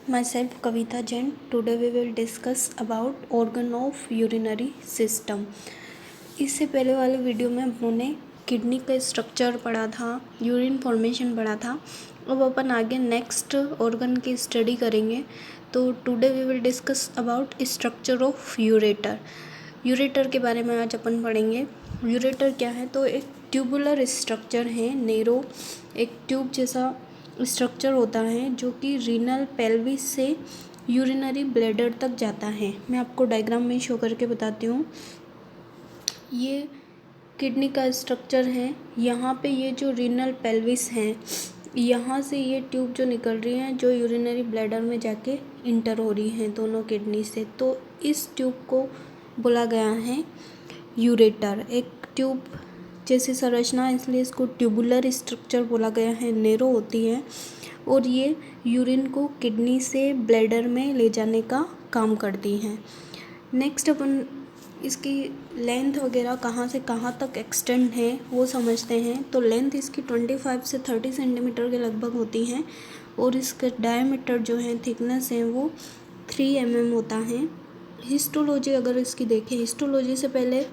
Myself Kavita Jain. Today we will discuss about organ of urinary system. इससे पहले वाले video में हमने किडनी का स्ट्रक्चर पढ़ा था, यूरिन फॉर्मेशन पढ़ा था। अब अपन आगे नेक्स्ट ऑर्गन की स्टडी करेंगे। तो today we will discuss about structure of ureter. Ureter के बारे में आज अपन पढ़ेंगे। यूरेटर क्या है? तो एक ट्यूबुलर स्ट्रक्चर है, नेरो एक ट्यूब जैसा स्ट्रक्चर होता है जो कि रीनल पेल्विस से यूरिनरी ब्लैडर तक जाता है। मैं आपको डायग्राम में शो करके बताती हूँ। ये किडनी का स्ट्रक्चर है। यहाँ पे ये जो रीनल पेल्विस है, यहाँ से ये ट्यूब जो निकल रही है जो यूरिनरी ब्लैडर में जाके इंटर हो रही है दोनों किडनी से। तो इस ट्यूब को बोला गया है यूरेटर। एक ट्यूब जैसी संरचना, इसलिए इसको ट्यूबुलर स्ट्रक्चर बोला गया है। नैरो होती है और ये यूरिन को किडनी से ब्लैडर में ले जाने का काम करती हैं। नेक्स्ट अपन इसकी लेंथ वगैरह कहाँ से कहाँ तक एक्सटेंड है वो समझते हैं। तो लेंथ इसकी 25 से 30 सेंटीमीटर के लगभग होती है और इसका डायमीटर जो है, थिकनेस है, वो 3 mm होता है। हिस्टोलॉजी अगर इसकी देखें, हिस्टोलॉजी से पहले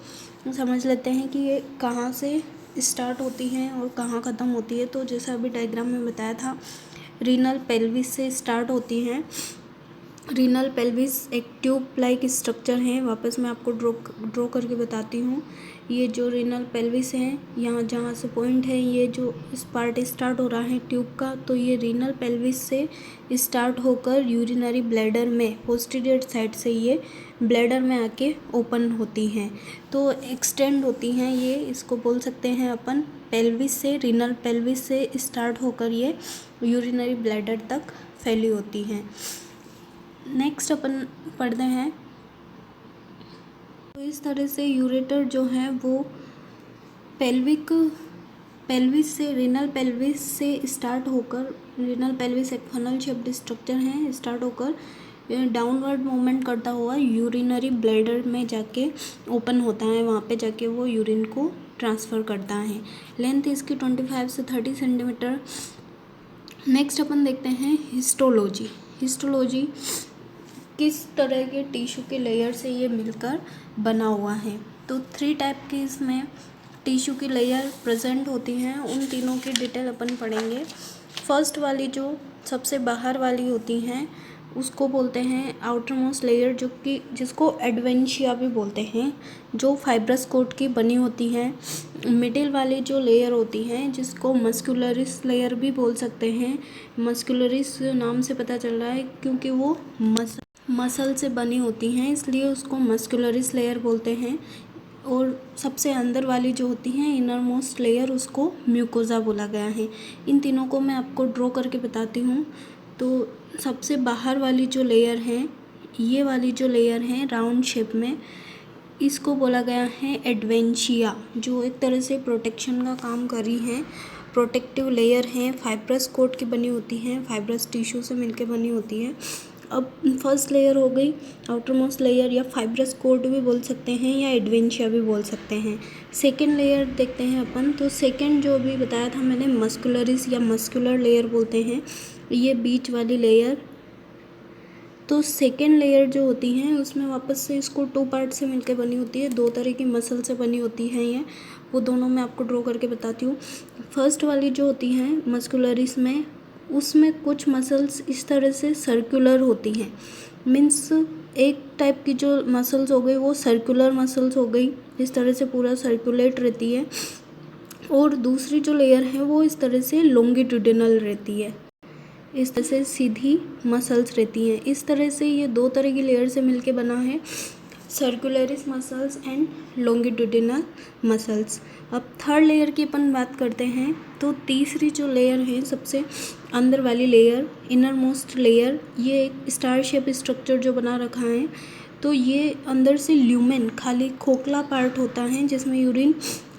समझ लेते हैं कि ये कहाँ से स्टार्ट होती हैं और कहाँ ख़त्म होती है। तो जैसा अभी डायग्राम में बताया था, रीनल पेल्विस से स्टार्ट होती हैं। रीनल पेल्विस एक ट्यूब लाइक स्ट्रक्चर है। वापस मैं आपको ड्रॉ करके बताती हूँ। ये जो रीनल पेल्विस है, यहाँ जहाँ से पॉइंट है, ये जो इस पार्ट स्टार्ट हो रहा है ट्यूब का, तो ये रीनल पेल्विस से स्टार्ट होकर यूरिनरी ब्लैडर में पोस्टीरियर साइड से ये ब्लैडर में आके ओपन होती हैं। तो एक्सटेंड होती हैं ये, इसको बोल सकते हैं अपन पेल्विस से, रीनल पेल्विस से स्टार्ट होकर ये यूरिनरी ब्लैडर तक फैली होती हैं। नेक्स्ट अपन पढ़ते हैं। तो इस तरह से यूरेटर जो है वो पेल्विस से, रीनल पेल्विस से स्टार्ट होकर, रीनल पेल्विस एक फनल शेप्ड स्ट्रक्चर है, स्टार्ट होकर डाउनवर्ड मूवमेंट करता हुआ यूरिनरी ब्लैडर में जाके ओपन होता है। वहाँ पे जाके वो यूरिन को ट्रांसफ़र करता है। लेंथ इसकी 25 से 30 सेंटीमीटर। नेक्स्ट अपन देखते हैं हिस्टोलॉजी। हिस्टोलॉजी किस तरह के टिश्यू के लेयर से ये मिलकर बना हुआ है। तो 3 टाइप की इसमें टिश्यू की लेयर प्रेजेंट होती हैं। उन तीनों की डिटेल अपन पढ़ेंगे। फर्स्ट वाली जो सबसे बाहर वाली होती हैं उसको बोलते हैं आउटर मोस्ट लेयर, जो कि जिसको एडवेंशिया भी बोलते हैं, जो फाइब्रस कोट की बनी होती है। मिडिल वाली जो लेयर होती हैं जिसको मस्कुलरिस लेयर भी बोल सकते हैं। मस्कुलरिस नाम से पता चल रहा है क्योंकि वो मसल से बनी होती हैं, इसलिए उसको मस्कुलरिस लेयर बोलते हैं। और सबसे अंदर वाली जो होती है इनर मोस्ट लेयर, उसको म्यूकोजा बोला गया है। इन तीनों को मैं आपको ड्रॉ करके बताती हूँ। तो सबसे बाहर वाली जो लेयर है, ये वाली जो लेयर है राउंड शेप में, इसको बोला गया है एडवेंशिया, जो एक तरह से प्रोटेक्शन का काम कर रही है। प्रोटेक्टिव लेयर है, फाइब्रस कोट की बनी होती है, फाइब्रस टिश्यू से मिलकर बनी होती है। अब फर्स्ट लेयर हो गई आउटर मोस्ट लेयर, या फाइब्रस कोट भी बोल सकते हैं या एडवेंशिया भी बोल सकते हैं। सेकेंड लेयर देखते हैं अपन। तो सेकेंड जो अभी बताया था मैंने, मस्कुलरिस या मस्कुलर लेयर बोलते हैं, ये बीच वाली लेयर। तो सेकेंड लेयर जो होती है उसमें वापस से इसको 2 पार्ट से मिलकर बनी होती है। 2 तरह की मसल से बनी होती है ये, वो दोनों मैं आपको ड्रॉ करके बताती हूँ। फर्स्ट वाली जो होती है मस्कुलरिस में, उसमें कुछ मसल्स इस तरह से सर्कुलर होती हैं। मीन्स एक टाइप की जो मसल्स हो गई वो सर्कुलर मसल्स हो गई, इस तरह से पूरा सर्कुलेट रहती है। और दूसरी जो लेयर है वो इस तरह से लॉन्गिट्यूडिनल रहती है, इस तरह से सीधी मसल्स रहती हैं। इस तरह से ये 2 तरह की लेयर से मिलके बना है, सर्कुलरिस मसल्स एंड लॉन्गिट्यूडिनल मसल्स। अब थर्ड लेयर की अपन बात करते हैं। तो तीसरी जो लेयर है, सबसे अंदर वाली लेयर, इनर मोस्ट लेयर, ये एक स्टार शेप स्ट्रक्चर जो बना रखा है। तो ये अंदर से ल्यूमेन, खाली खोखला पार्ट होता है जिसमें यूरिन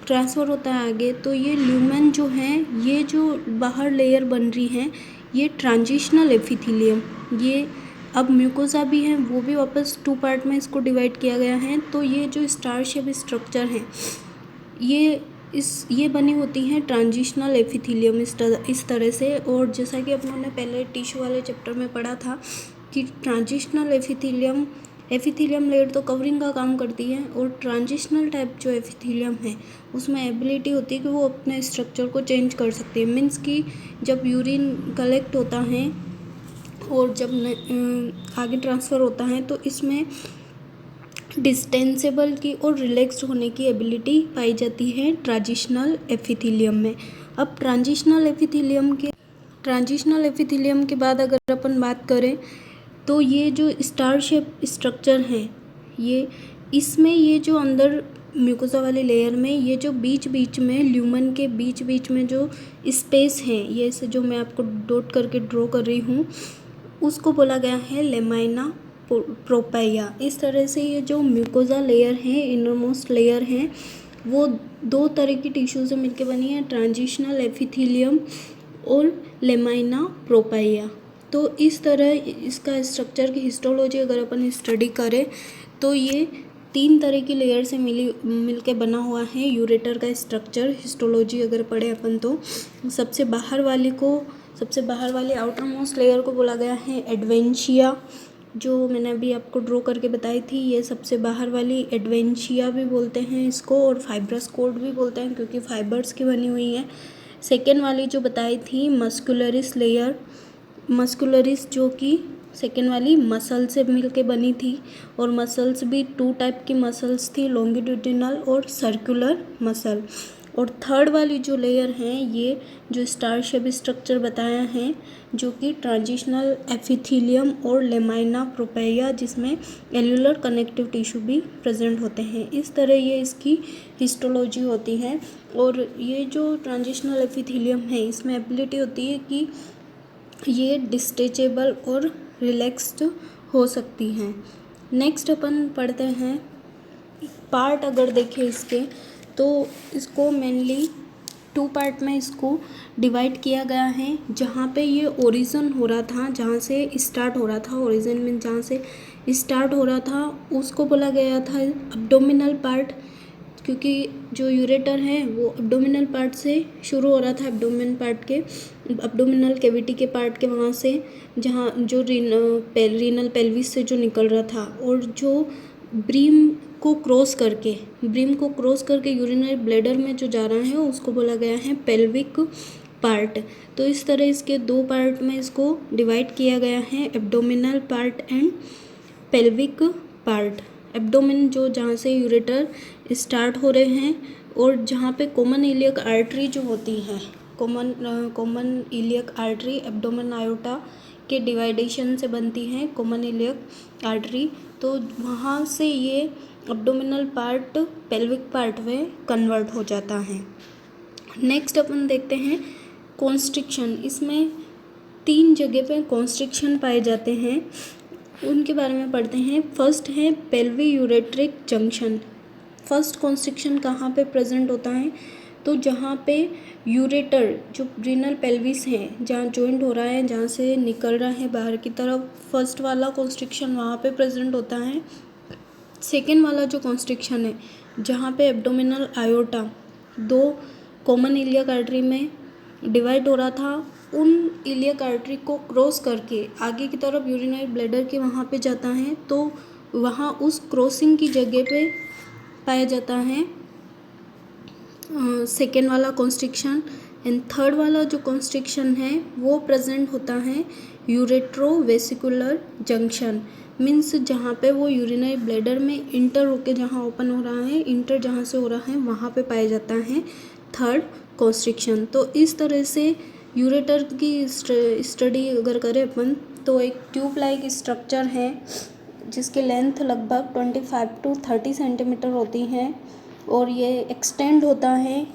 ट्रांसफ़र होता है आगे। तो ये ल्यूमेन जो है, ये जो बाहर लेयर बन रही है, ये ट्रांजिशनल एपिथेलियम, ये अब म्यूकोजा भी है, वो भी वापस 2 पार्ट में इसको डिवाइड किया गया है। तो ये जो स्टार शेप स्ट्रक्चर है, ये ये बनी होती हैं ट्रांजिशनल एपिथेलियम इस तरह से। और जैसा कि अपन ने पहले टिश्यू वाले चैप्टर में पढ़ा था कि ट्रांजिशनल एपिथेलियम लेयर तो कवरिंग का काम करती है, और ट्रांजिशनल टाइप जो एपिथेलियम है उसमें एबिलिटी होती है कि वो अपने स्ट्रक्चर को चेंज कर सकती है। मीन्स कि जब यूरिन कलेक्ट होता है और जब आगे ट्रांसफ़र होता है तो इसमें डिस्टेंसेबल की और रिलैक्स्ड होने की एबिलिटी पाई जाती है ट्रांजिशनल एपिथेलियम में। अब ट्रांजिशनल एपिथेलियम के बाद अगर अपन बात करें तो ये जो स्टार शेप स्ट्रक्चर है, ये जो अंदर म्यूकोसा वाली लेयर में ये जो बीच बीच में ल्यूमन के बीच बीच में जो स्पेस है, ये से जो मैं आपको डॉट करके ड्रॉ कर रही हूँ, उसको बोला गया है लेमाइना प्रोपाइया। इस तरह से ये जो म्यूकोसा लेयर है, इनरमोस्ट लेयर है, वो दो तरह की टिश्यू से मिलकर बनी है, ट्रांजिशनल एपिथेलियम और लेमाइना प्रोपाइया। तो इस तरह इसका स्ट्रक्चर की हिस्टोलॉजी अगर अपन स्टडी करें तो ये 3 तरह की लेयर से मिलके बना हुआ है यूरेटर का स्ट्रक्चर। हिस्टोलॉजी अगर पढ़े अपन तो सबसे बाहर वाली आउटर मोस्ट लेयर को बोला गया है एडवेंशिया, जो मैंने अभी आपको ड्रॉ करके बताई थी। ये सबसे बाहर वाली एडवेंशिया भी बोलते हैं इसको, और फाइब्रस कोड भी बोलते हैं क्योंकि फाइबर्स की बनी हुई है। सेकेंड वाली जो बताई थी मस्कुलरिस लेयर, मस्कुलरिस जो कि सेकेंड वाली मसल से मिलके बनी थी, और मसल्स भी 2 टाइप की मसल्स थी, लॉन्गिट्यूडिनल और सर्कुलर मसल। और थर्ड वाली जो लेयर है, ये जो स्टार शेप स्ट्रक्चर बताया है, जो कि ट्रांजिशनल एपिथेलियम और लेमाइना प्रोपाइया, जिसमें एल्यूलर कनेक्टिव टिश्यू भी प्रेजेंट होते हैं। इस तरह ये इसकी हिस्टोलॉजी होती है। और ये जो ट्रांजिशनल एपिथेलियम है, इसमें एबिलिटी होती है कि ये डिस्टेचेबल और रिलैक्स्ड हो सकती हैं। नेक्स्ट अपन पढ़ते हैं पार्ट। अगर देखें इसके तो इसको मेनली 2 पार्ट में इसको डिवाइड किया गया है। जहाँ पे ये ओरिजिन हो रहा था, जहाँ से स्टार्ट हो रहा था, ओरिजिन में जहाँ से स्टार्ट हो रहा था उसको बोला गया था एब्डोमिनल पार्ट, क्योंकि जो यूरेटर है वो एब्डोमिनल पार्ट से शुरू हो रहा था, एब्डोमिनल कैविटी के पार्ट के वहाँ से, जहाँ जो रीनल पेल्विस से जो निकल रहा था, और जो ब्रीम को क्रॉस करके यूरिनरी ब्लैडर में जो जा रहा है उसको बोला गया है पेल्विक पार्ट। तो इस तरह इसके 2 पार्ट में इसको डिवाइड किया गया है, abdominal part and pelvic part. Abdomen जो जहाँ से यूरेटर स्टार्ट हो रहे हैं, और जहाँ पे कॉमन इलियक आर्टरी जो होती है, common iliac artery abdomen iota के डिवाइडेशन से बनती है कॉमन इलियक आर्टरी, तो वहाँ से ये एब्डोमिनल पार्ट पेल्विक पार्ट में कन्वर्ट हो जाता है। नेक्स्ट अपन देखते हैं कॉन्स्ट्रिक्शन। इसमें 3 जगह पे कॉन्स्ट्रिक्शन पाए जाते हैं, उनके बारे में पढ़ते हैं। फर्स्ट है पेल्वी यूरेट्रिक जंक्शन। फर्स्ट कॉन्स्ट्रिक्शन कहाँ पे प्रेजेंट होता है, तो जहाँ पे यूरेटर जो रीनल पेल्विस है, जहाँ जॉइंट हो रहा है, जहाँ से निकल रहा है बाहर की तरफ, फर्स्ट वाला कॉन्स्ट्रिक्शन वहाँ पे प्रेजेंट होता है। सेकेंड वाला जो कॉन्स्ट्रिक्शन है, जहाँ पे abdominal iota 2 common iliac artery में डिवाइड हो रहा था, उन इलियक आर्टरी को क्रॉस करके आगे की तरफ यूरिनरी ब्लैडर के वहाँ पे जाता है, तो वहाँ उस क्रॉसिंग की जगह पे पाया जाता है सेकेंड वाला कॉन्स्ट्रिक्शन। एंड थर्ड वाला जो कॉन्स्ट्रिक्शन है वो प्रेजेंट होता है यूरेट्रोवेसिकुलर जंक्शन। मीन्स जहाँ पे वो यूरिनरी ब्लैडर में इंटर होके जहाँ ओपन हो रहा है, इंटर जहाँ से हो रहा है वहाँ पे पाया जाता है थर्ड कॉन्स्ट्रिक्शन। तो इस तरह से यूरेटर की स्टडी अगर करें अपन, तो एक ट्यूब लाइक स्ट्रक्चर है जिसकी लेंथ लगभग 25 to 30 सेंटीमीटर होती है, और ये एक्सटेंड होता है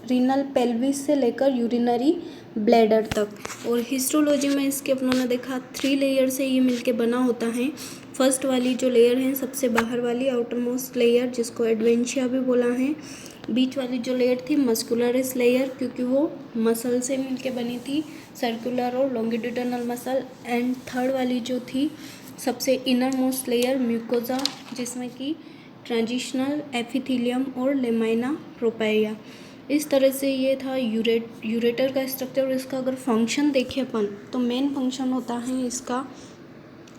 रीनल पेल्विस से लेकर यूरिनरी ब्लैडर तक। और हिस्टोलॉजी में इसके अपनों ने देखा 3 लेयर से ये मिलके बना होता है। फर्स्ट वाली जो लेयर है, सबसे बाहर वाली आउटर मोस्ट लेयर, जिसको एडवेंशिया भी बोला है। बीच वाली जो लेयर थी मस्कुलरिस लेयर, क्योंकि वो मसल से मिलके बनी थी, सर्कुलर और लॉन्गिट्यूडिनल मसल। एंड थर्ड वाली जो थी सबसे इनर मोस्ट लेयर म्यूकोसा, जिसमें कि ट्रांजिशनल एपिथेलियम और लेमाइना प्रोपाइया। इस तरह से ये था यूरेटर का स्ट्रक्चर। और इसका अगर फंक्शन देखें अपन तो मेन फंक्शन होता है इसका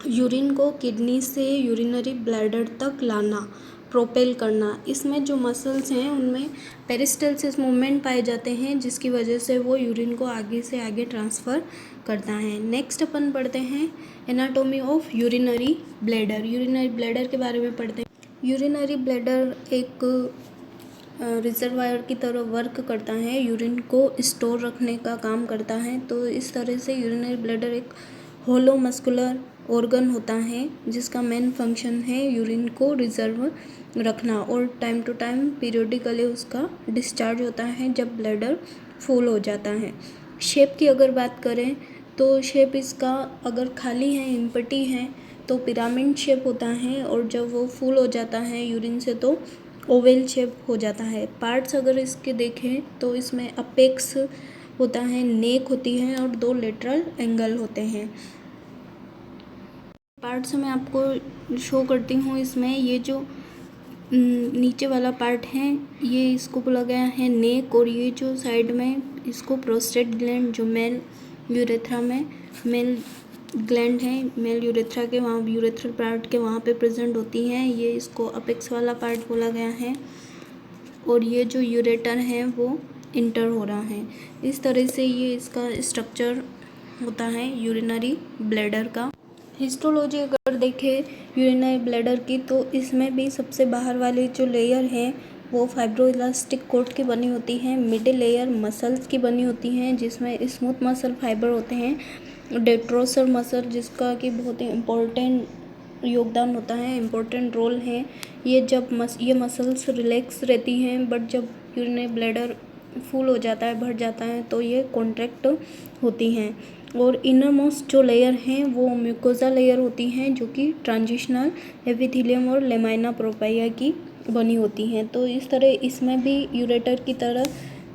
यूरिन को किडनी से यूरिनरी ब्लैडर तक लाना, प्रोपेल करना। इसमें जो मसल्स हैं उनमें पेरिस्टल्सिस मूवमेंट पाए जाते हैं, जिसकी वजह से वो यूरिन को आगे से आगे ट्रांसफ़र करता है। नेक्स्ट अपन पढ़ते हैं anatomy of urinary bladder. Urinary bladder के बारे में पढ़ते हैं। यूरिनरी ब्लैडर एक रिजर्वायर की तरह वर्क करता है, यूरिन को स्टोर रखने का काम करता है। तो इस तरह से यूरिनरी ब्लैडर एक होलो मस्कुलर ऑर्गन होता है जिसका मेन फंक्शन है यूरिन को रिजर्व रखना, और टाइम टू टाइम पीरियोडिकली उसका डिस्चार्ज होता है जब ब्लैडर फुल हो जाता है। शेप की अगर बात करें तो शेप इसका अगर खाली है, एम्प्टी है, तो पिरामिड शेप होता है, और जब वो फुल हो जाता है यूरिन से तो ओवल शेप हो जाता है। पार्ट्स अगर इसके देखें तो इसमें अपेक्स होता है, नेक होती है और 2 लेटरल एंगल होते हैं। पार्ट्स मैं आपको शो करती हूँ। इसमें ये जो नीचे वाला पार्ट है ये इसको बोला गया है नेक, और ये जो साइड में इसको प्रोस्टेट ग्लैंड जो मेल यूरेथ्रा में मेल ग्लैंड है, मेल यूरेथ्रा के वहाँ यूरेथ्रल पार्ट के वहाँ पे प्रेजेंट होती हैं, ये इसको अपेक्स वाला पार्ट बोला गया है। और ये जो यूरेटर है वो इंटर हो रहा है। इस तरह से ये इसका स्ट्रक्चर होता है यूरिनरी ब्लैडर का। हिस्टोलॉजी अगर देखें यूरिनरी ब्लैडर की तो इसमें भी सबसे बाहर वाली जो लेयर है वो फाइब्रोइलास्टिक कोट की बनी होती है। मिडिल लेयर मसल्स की बनी होती हैं जिसमें स्मूथ मसल फाइबर होते हैं। डेट्रोसर मसल जिसका कि बहुत ही इम्पोर्टेंट योगदान होता है, इम्पोर्टेंट रोल है। ये जब ये मसल्स रिलैक्स रहती हैं, बट जब यूरिनरी ब्लैडर फुल हो जाता है, भर जाता है, तो ये कॉन्ट्रैक्ट होती हैं। और इनर मोस्ट जो लेयर हैं वो म्यूकोजा लेयर होती हैं जो कि ट्रांजिशनल एपिथेलियम और लेमाइना प्रोपाइया की बनी होती हैं। तो इस तरह इसमें भी यूरेटर की तरह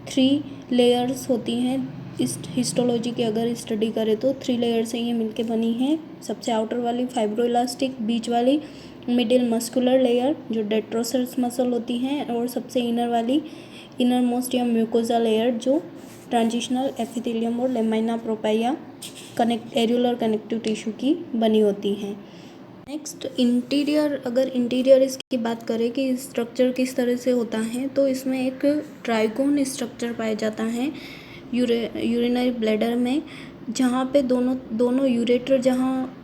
3 लेयर्स होती हैं। इस हिस्टोलॉजी की अगर स्टडी करें तो 3 लेयर से ये मिलके बनी है। सबसे आउटर वाली फाइब्रोइलास्टिक, बीच वाली मिडिल मस्कुलर लेयर जो डेट्रोसर्स मसल होती हैं, और सबसे इनर वाली इनर मोस्ट या म्यूकोजा लेयर जो ट्रांजिशनल एपिथेलियम और लेमाइना प्रोपाइया एरियुलर कनेक्टिव टिश्यू की बनी होती हैं। नेक्स्ट इंटीरियर, अगर इंटीरियर इसकी बात करें कि स्ट्रक्चर किस तरह से होता है तो इसमें एक ट्राइगोन स्ट्रक्चर पाया जाता है यूरिनरी ब्लैडर में, जहाँ पे दोनों यूरेटर जहाँ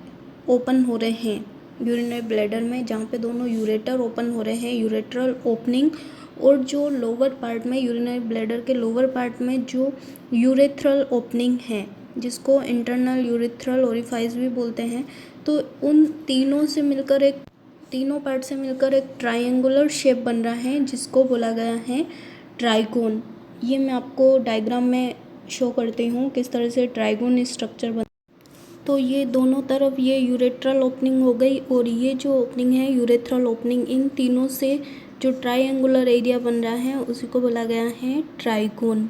ओपन हो रहे हैं यूरिनरी ब्लैडर में, जहाँ पे दोनों यूरेटर ओपन हो रहे हैं, यूरेट्रल ओपनिंग, और जो लोअर पार्ट में यूरिनरी ब्लैडर के लोअर पार्ट में जो यूरेथ्रल ओपनिंग है जिसको इंटरनल यूरेथ्रल ओरिफाइस भी बोलते हैं, तो उन तीनों पार्ट से मिलकर एक ट्रायंगुलर शेप बन रहा है जिसको बोला गया है ट्राइगोन। ये मैं आपको डायग्राम में शो करती हूँ किस तरह से ट्राइगोन स्ट्रक्चर बन। तो ये दोनों तरफ ये यूरेट्रल ओपनिंग हो गई, और ये जो ओपनिंग है यूरेथ्रल ओपनिंग, इन तीनों से जो ट्रायंगुलर एरिया बन रहा है उसी को बोला गया है ट्राइगोन।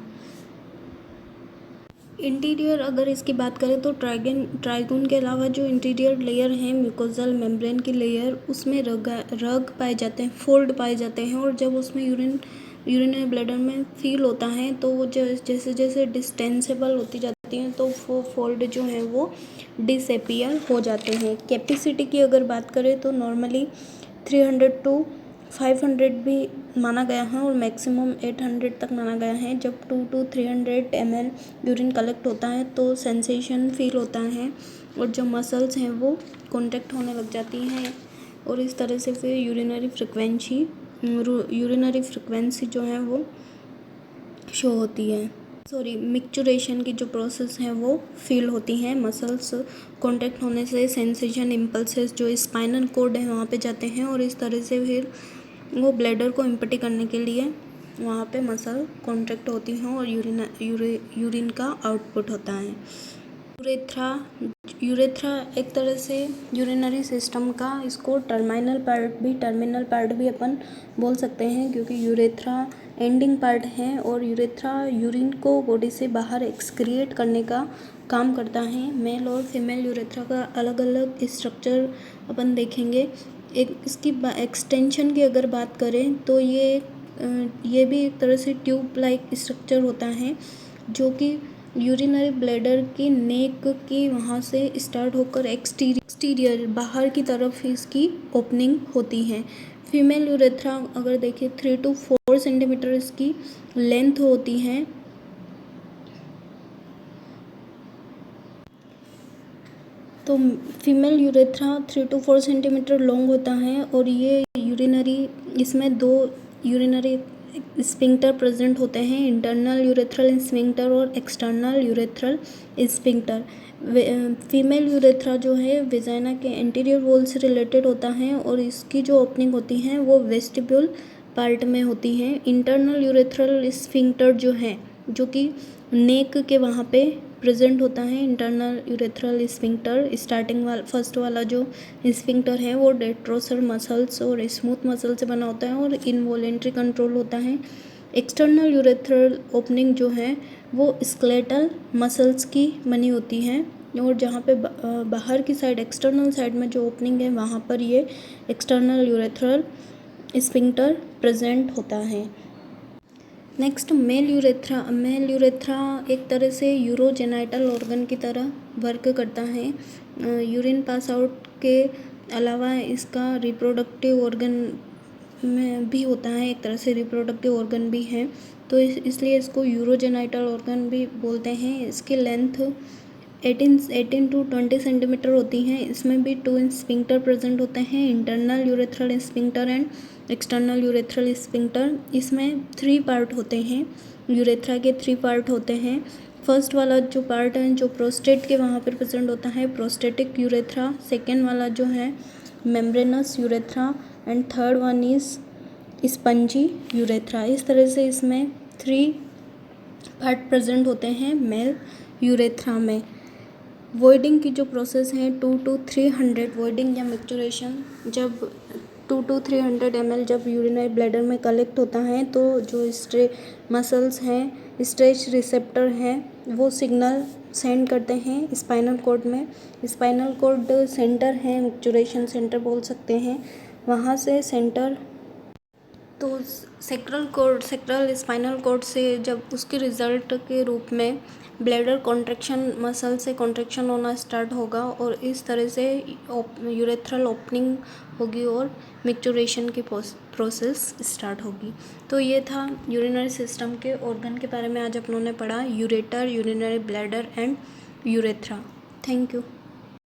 इंटीरियर अगर इसकी बात करें तो ट्राइगोन के अलावा जो इंटीरियर लेयर है म्यूकोजल मेम्ब्रेन की लेयर, उसमें रग पाए जाते हैं, फोल्ड पाए जाते हैं, और जब उसमें यूरिनरी ब्लैडर में फील होता है तो वो जैसे जैसे डिस्टेंसेबल होती जाती हैं तो वो फोल्ड जो है वो डिसअपीयर हो जाते हैं। कैपेसिटी की अगर बात करें तो नॉर्मली 300 to 500 भी माना गया है, और मैक्सिमम 800 तक माना गया है। जब 2 to 300 ml यूरिन कलेक्ट होता है तो सेंसेशन फील होता है, और जो मसल्स हैं वो कॉन्ट्रैक्ट होने लग जाती हैं, और इस तरह से फिर यूरिनरी फ्रिक्वेंसी जो है वो शो होती है। मिक्चुरेशन की जो प्रोसेस है वो फील होती हैं। मसल्स कॉन्ट्रैक्ट होने से सेंसेशन इम्पल्सेस जो स्पाइनल कोड है वहाँ पे जाते हैं, और इस तरह से फिर वो ब्लैडर को एम्प्टी करने के लिए वहाँ पे मसल कॉन्ट्रैक्ट होती हैं और यूरिन का आउटपुट होता है। यूरेथ्रा एक तरह से यूरिनरी सिस्टम का इसको टर्मिनल पार्ट भी अपन बोल सकते हैं, क्योंकि यूरेथ्रा एंडिंग पार्ट है, और यूरेथ्रा यूरिन को बॉडी से बाहर एक्सक्रिएट करने का काम करता है। मेल और फीमेल यूरेथ्रा का अलग अलग स्ट्रक्चर अपन देखेंगे। एक इसकी एक्सटेंशन की अगर बात करें तो ये भी एक तरह से ट्यूब लाइक स्ट्रक्चर होता है, जो कि यूरिनरी ब्लैडर की नेक की वहाँ से स्टार्ट होकर एक्सटीरियर बाहर की तरफ इसकी ओपनिंग होती है। फीमेल यूरेथ्रा अगर देखें 3 to 4 सेंटीमीटर इसकी लेंथ होती है। तो female urethra 3 to 4 centimetre long होता है और ये इसमें 2 यूरिनरी स्फिंक्टर प्रेजेंट होते हैं, इंटरनल यूरेथ्रल स्फिंक्टर और external urethral sphincter. Female urethra जो है वेजाइना के एंटीरियर वॉल से रिलेटेड होता है और इसकी जो ओपनिंग होती है वो वेस्टिब्यूल पार्ट में होती है। इंटरनल यूरेथ्रल स्फिंक्टर जो है, जो कि नेक के वहाँ पे प्रेजेंट होता है। इंटरनल यूरेथ्रल स्फिंक्टर फर्स्ट वाला जो स्फिंक्टर है वो डेट्रोसर मसल्स और स्मूथ मसल से बना होता है और इनवॉलेंट्री कंट्रोल होता है। एक्सटर्नल यूरेथ्रल ओपनिंग जो है वो स्केलेटल मसल्स की बनी होती है और जहाँ पे बाहर की साइड एक्सटर्नल साइड में जो ओपनिंग है वहाँ पर ये एक्सटर्नल यूरेथ्रल स्फिंक्टर प्रेजेंट होता है। नेक्स्ट मेल यूरेथ्रा एक तरह से यूरोजेनाइटल ऑर्गन की तरह वर्क करता है। यूरिन पास आउट के अलावा इसका रिप्रोडक्टिव ऑर्गन में भी होता है, एक तरह से रिप्रोडक्टिव ऑर्गन भी है, तो इसलिए इसको यूरोजेनाइटल ऑर्गन भी बोलते हैं। इसकी लेंथ 18 to 20 सेंटीमीटर होती हैं। इसमें भी 2 स्फिंक्टर प्रेजेंट होते हैं, internal urethral sphincter and external urethral sphincter. इसमें 3 पार्ट होते हैं, यूरेथ्रा के 3 पार्ट होते हैं। फर्स्ट वाला जो पार्ट है जो प्रोस्टेट के वहाँ पर प्रेजेंट होता है, प्रोस्टेटिक यूरेथ्रा। सेकेंड वाला जो है membranes urethra and third one is spongy urethra. इस तरह से इसमें 3 पार्ट प्रेजेंट होते हैं मेल यूरेथ्रा में। वॉइडिंग की जो प्रोसेस है 2 to 300 वॉइडिंग या मैच्योरेशन, जब 2 to 300 ml जब यूरिनरी ब्लैडर में कलेक्ट होता है तो जो मसल्स हैं, स्ट्रेच रिसेप्टर हैं, वो सिग्नल सेंड करते हैं स्पाइनल कॉर्ड में। स्पाइनल कॉर्ड सेंटर है, मैच्योरेशन सेंटर बोल सकते हैं, वहाँ से सेंटर तो सेक्रल स्पाइनल कॉर्ड से जब उसके रिजल्ट के रूप में ब्लैडर कॉन्ट्रैक्शन मसल से कॉन्ट्रैक्शन होना स्टार्ट होगा और इस तरह से यूरेथ्रल ओपनिंग होगी और मैच्योरेशन की प्रोसेस स्टार्ट होगी। तो ये था यूरिनरी सिस्टम के ऑर्गन के बारे में आज अपनों ने पढ़ा, ureter, urinary bladder and urethra. Thank you.